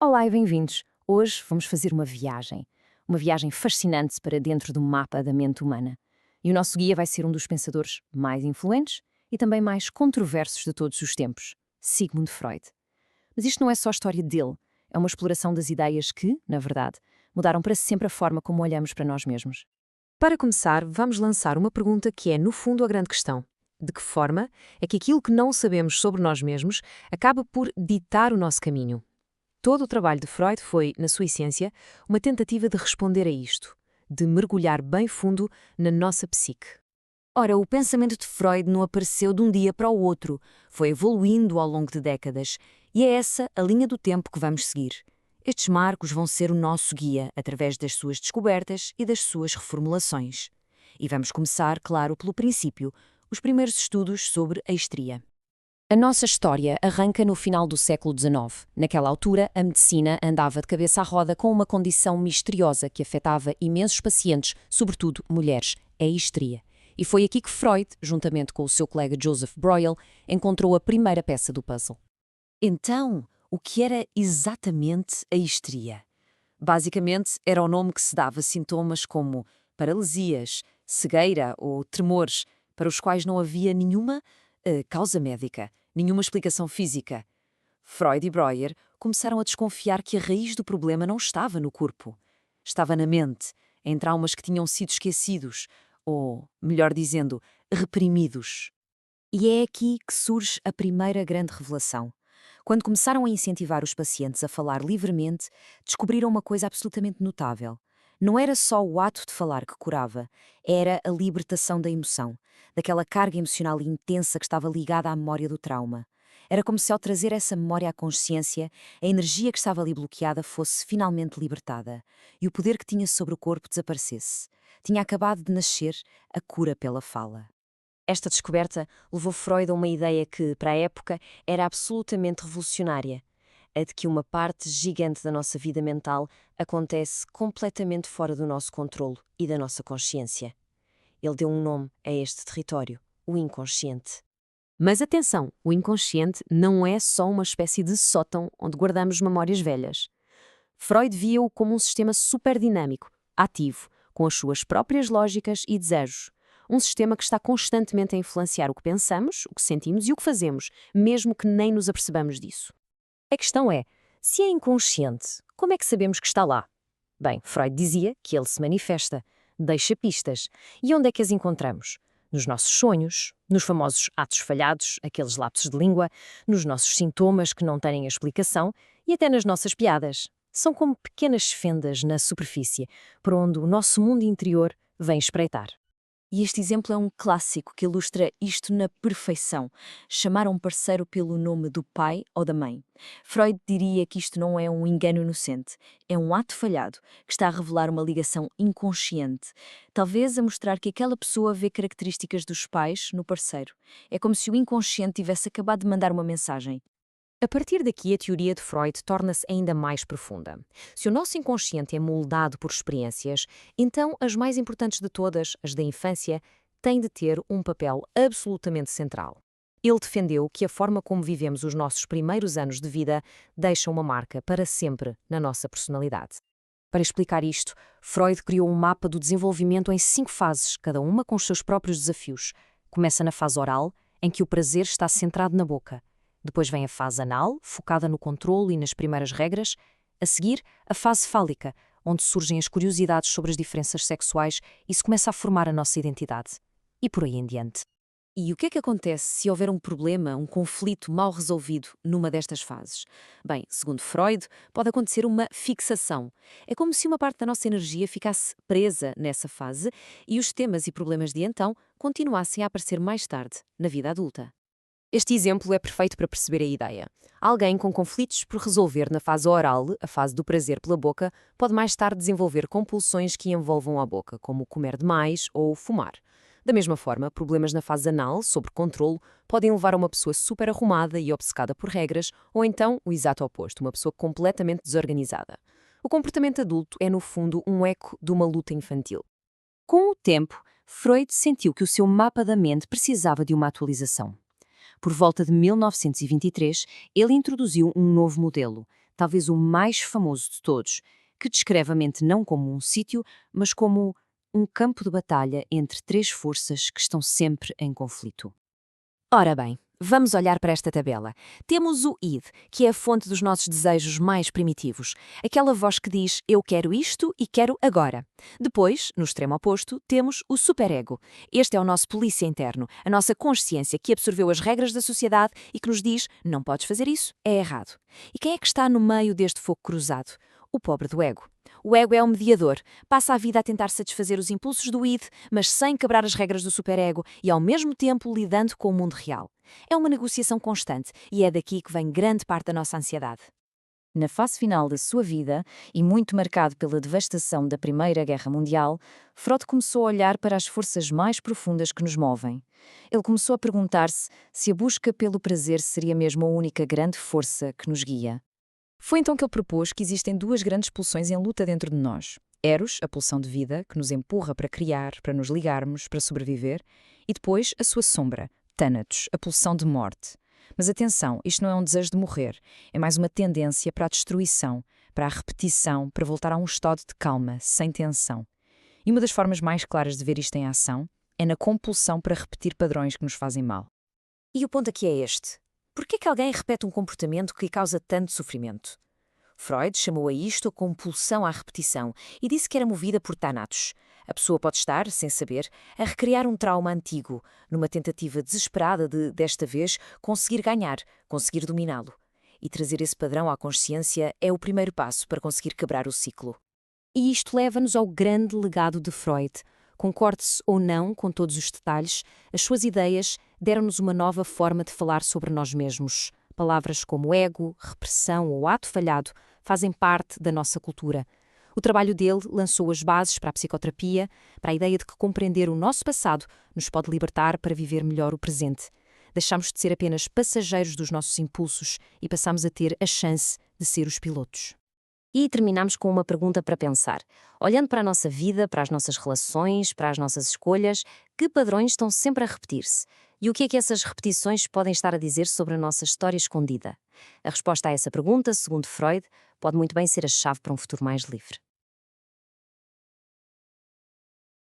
Olá e bem-vindos! Hoje vamos fazer uma viagem fascinante para dentro do mapa da mente humana. E o nosso guia vai ser um dos pensadores mais influentes e também mais controversos de todos os tempos, Sigmund Freud. Mas isto não é só a história dele, é uma exploração das ideias que, na verdade, mudaram para sempre a forma como olhamos para nós mesmos. Para começar, vamos lançar uma pergunta que é, no fundo, a grande questão. De que forma é que aquilo que não sabemos sobre nós mesmos acaba por ditar o nosso caminho? Todo o trabalho de Freud foi, na sua essência, uma tentativa de responder a isto, de mergulhar bem fundo na nossa psique. Ora, o pensamento de Freud não apareceu de um dia para o outro, foi evoluindo ao longo de décadas, e é essa a linha do tempo que vamos seguir. Estes marcos vão ser o nosso guia através das suas descobertas e das suas reformulações. E vamos começar, claro, pelo princípio, os primeiros estudos sobre a histeria. A nossa história arranca no final do século XIX. Naquela altura, a medicina andava de cabeça à roda com uma condição misteriosa que afetava imensos pacientes, sobretudo mulheres, a histeria. E foi aqui que Freud, juntamente com o seu colega Joseph Breuil, encontrou a primeira peça do puzzle. Então, o que era exatamente a histeria? Basicamente, era o nome que se dava a sintomas como paralisias, cegueira ou tremores, para os quais não havia nenhuma causa médica, nenhuma explicação física. Freud e Breuer começaram a desconfiar que a raiz do problema não estava no corpo. Estava na mente, em traumas que tinham sido esquecidos, ou, melhor dizendo, reprimidos. E é aqui que surge a primeira grande revelação. Quando começaram a incentivar os pacientes a falar livremente, descobriram uma coisa absolutamente notável. Não era só o ato de falar que curava, era a libertação da emoção, daquela carga emocional intensa que estava ligada à memória do trauma. Era como se, ao trazer essa memória à consciência, a energia que estava ali bloqueada fosse finalmente libertada e o poder que tinha sobre o corpo desaparecesse. Tinha acabado de nascer a cura pela fala. Esta descoberta levou Freud a uma ideia que, para a época, era absolutamente revolucionária: a de que uma parte gigante da nossa vida mental acontece completamente fora do nosso controlo e da nossa consciência. Ele deu um nome a este território: o inconsciente. Mas atenção, o inconsciente não é só uma espécie de sótão onde guardamos memórias velhas. Freud via-o como um sistema superdinâmico, ativo, com as suas próprias lógicas e desejos. Um sistema que está constantemente a influenciar o que pensamos, o que sentimos e o que fazemos, mesmo que nem nos apercebamos disso. A questão é, se é inconsciente, como é que sabemos que está lá? Bem, Freud dizia que ele se manifesta, deixa pistas. E onde é que as encontramos? Nos nossos sonhos, nos famosos atos falhados, aqueles lapsos de língua, nos nossos sintomas que não têm explicação e até nas nossas piadas. São como pequenas fendas na superfície, por onde o nosso mundo interior vem espreitar. E este exemplo é um clássico que ilustra isto na perfeição. Chamar um parceiro pelo nome do pai ou da mãe. Freud diria que isto não é um engano inocente, é um ato falhado que está a revelar uma ligação inconsciente, talvez a mostrar que aquela pessoa vê características dos pais no parceiro. É como se o inconsciente tivesse acabado de mandar uma mensagem. A partir daqui, a teoria de Freud torna-se ainda mais profunda. Se o nosso inconsciente é moldado por experiências, então as mais importantes de todas, as da infância, têm de ter um papel absolutamente central. Ele defendeu que a forma como vivemos os nossos primeiros anos de vida deixa uma marca para sempre na nossa personalidade. Para explicar isto, Freud criou um mapa do desenvolvimento em 5 fases, cada uma com os seus próprios desafios. Começa na fase oral, em que o prazer está centrado na boca. Depois vem a fase anal, focada no controle e nas primeiras regras. A seguir, a fase fálica, onde surgem as curiosidades sobre as diferenças sexuais e se começa a formar a nossa identidade. E por aí em diante. E o que é que acontece se houver um problema, um conflito mal resolvido numa destas fases? Bem, segundo Freud, pode acontecer uma fixação. É como se uma parte da nossa energia ficasse presa nessa fase e os temas e problemas de então continuassem a aparecer mais tarde, na vida adulta. Este exemplo é perfeito para perceber a ideia. Alguém com conflitos por resolver na fase oral, a fase do prazer pela boca, pode mais tarde desenvolver compulsões que envolvam a boca, como comer demais ou fumar. Da mesma forma, problemas na fase anal, sob controlo, podem levar a uma pessoa super arrumada e obcecada por regras, ou então o exato oposto, uma pessoa completamente desorganizada. O comportamento adulto é, no fundo, um eco de uma luta infantil. Com o tempo, Freud sentiu que o seu mapa da mente precisava de uma atualização. Por volta de 1923, ele introduziu um novo modelo, talvez o mais famoso de todos, que descreve a mente não como um sítio, mas como um campo de batalha entre três forças que estão sempre em conflito. Ora bem, vamos olhar para esta tabela. Temos o id, que é a fonte dos nossos desejos mais primitivos. Aquela voz que diz, eu quero isto e quero agora. Depois, no extremo oposto, temos o superego. Este é o nosso polícia interno, a nossa consciência que absorveu as regras da sociedade e que nos diz, não podes fazer isso, é errado. E quem é que está no meio deste fogo cruzado? O pobre do ego. O ego é um mediador, passa a vida a tentar satisfazer os impulsos do id, mas sem quebrar as regras do superego e ao mesmo tempo lidando com o mundo real. É uma negociação constante e é daqui que vem grande parte da nossa ansiedade. Na fase final da sua vida, e muito marcado pela devastação da Primeira Guerra Mundial, Freud começou a olhar para as forças mais profundas que nos movem. Ele começou a perguntar-se se a busca pelo prazer seria mesmo a única grande força que nos guia. Foi então que ele propôs que existem duas grandes pulsões em luta dentro de nós. Eros, a pulsão de vida, que nos empurra para criar, para nos ligarmos, para sobreviver, e depois a sua sombra, Thanatos, a pulsão de morte. Mas atenção, isto não é um desejo de morrer, é mais uma tendência para a destruição, para a repetição, para voltar a um estado de calma, sem tensão. E uma das formas mais claras de ver isto em ação é na compulsão para repetir padrões que nos fazem mal. E o ponto aqui é este. Por que é que alguém repete um comportamento que causa tanto sofrimento? Freud chamou a isto a compulsão à repetição e disse que era movida por Thanatos. A pessoa pode estar, sem saber, a recriar um trauma antigo, numa tentativa desesperada de, desta vez, conseguir ganhar, conseguir dominá-lo. E trazer esse padrão à consciência é o primeiro passo para conseguir quebrar o ciclo. E isto leva-nos ao grande legado de Freud. Concorde-se ou não com todos os detalhes, as suas ideias deram-nos uma nova forma de falar sobre nós mesmos. Palavras como ego, repressão ou ato falhado fazem parte da nossa cultura. O trabalho dele lançou as bases para a psicoterapia, para a ideia de que compreender o nosso passado nos pode libertar para viver melhor o presente. Deixamos de ser apenas passageiros dos nossos impulsos e passamos a ter a chance de ser os pilotos. E terminamos com uma pergunta para pensar. Olhando para a nossa vida, para as nossas relações, para as nossas escolhas, que padrões estão sempre a repetir-se? E o que é que essas repetições podem estar a dizer sobre a nossa história escondida? A resposta a essa pergunta, segundo Freud, pode muito bem ser a chave para um futuro mais livre.